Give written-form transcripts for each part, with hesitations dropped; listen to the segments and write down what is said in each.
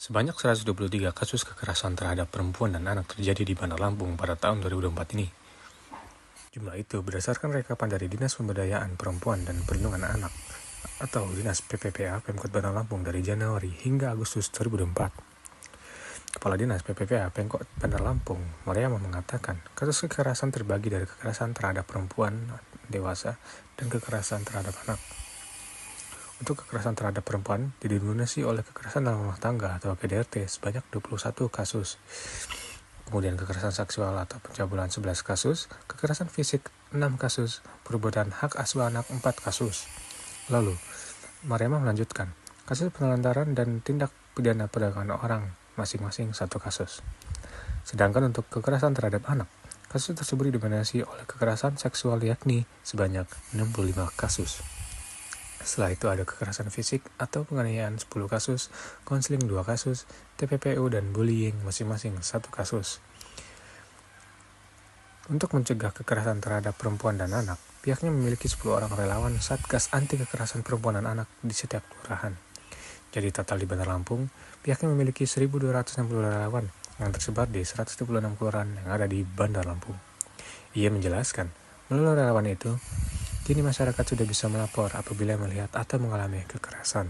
Sebanyak 123 kasus kekerasan terhadap perempuan dan anak terjadi di Bandar Lampung pada tahun 2024 ini. Jumlah itu berdasarkan rekapan dari Dinas Pemberdayaan Perempuan dan Perlindungan Anak atau Dinas PPPA Pemkot Bandar Lampung dari Januari hingga Agustus 2024. Kepala Dinas PPPA Pemkot Bandar Lampung, Mariama, mengatakan kasus kekerasan terbagi dari kekerasan terhadap perempuan dewasa dan kekerasan terhadap anak. Untuk kekerasan terhadap perempuan didominasi oleh kekerasan dalam rumah tangga atau KDRT sebanyak 21 kasus. Kemudian kekerasan seksual atau pencabulan 11 kasus, kekerasan fisik 6 kasus, perbuatan hak asuh anak 4 kasus. Lalu, Mariama melanjutkan, kasus penelantaran dan tindak pidana perdagangan orang masing-masing 1 kasus. Sedangkan untuk kekerasan terhadap anak, kasus tersebut didominasi oleh kekerasan seksual yakni sebanyak 65 kasus. Setelah itu ada kekerasan fisik atau penganiayaan 10 kasus, konseling 2 kasus, TPPU dan bullying masing-masing 1 kasus. Untuk mencegah kekerasan terhadap perempuan dan anak, pihaknya memiliki 10 orang relawan Satgas Anti Kekerasan Perempuan dan Anak di setiap kelurahan. Jadi total di Bandar Lampung, pihaknya memiliki 1.260 relawan yang tersebar di 126 kelurahan yang ada di Bandar Lampung. Ia menjelaskan, melalui relawan itu, kini masyarakat sudah bisa melapor apabila melihat atau mengalami kekerasan.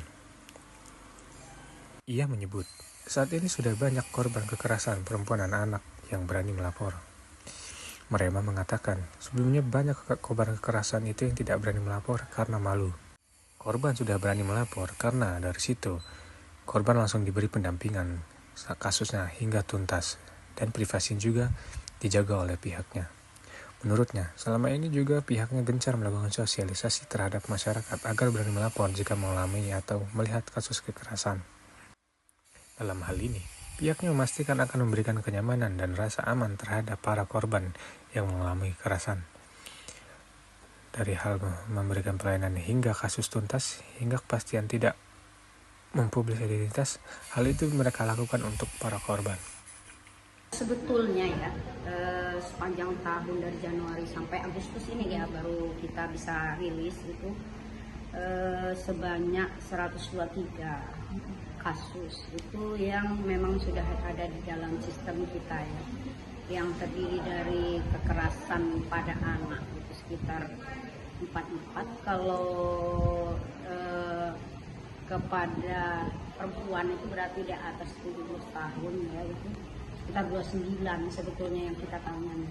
Ia menyebut, saat ini sudah banyak korban kekerasan perempuan dan anak yang berani melapor. Mariama mengatakan, sebelumnya banyak korban kekerasan itu yang tidak berani melapor karena malu. Korban sudah berani melapor karena dari situ, korban langsung diberi pendampingan kasusnya hingga tuntas dan privasi juga dijaga oleh pihaknya. Menurutnya, selama ini juga pihaknya gencar melakukan sosialisasi terhadap masyarakat agar berani melapor jika mengalami atau melihat kasus kekerasan. Dalam hal ini, pihaknya memastikan akan memberikan kenyamanan dan rasa aman terhadap para korban yang mengalami kekerasan. Dari hal memberikan pelayanan hingga kasus tuntas, hingga kepastian tidak mempublis identitas, hal itu mereka lakukan untuk para korban. Sebetulnya ya, sepanjang tahun dari Januari sampai Agustus ini ya baru kita bisa rilis itu sebanyak 123 kasus itu yang memang sudah ada di dalam sistem kita ya, yang terdiri dari kekerasan pada anak itu sekitar 44, kalau kepada perempuan itu berarti di atas 17 tahun ya, itu sekitar 29 sebetulnya yang kita tangani.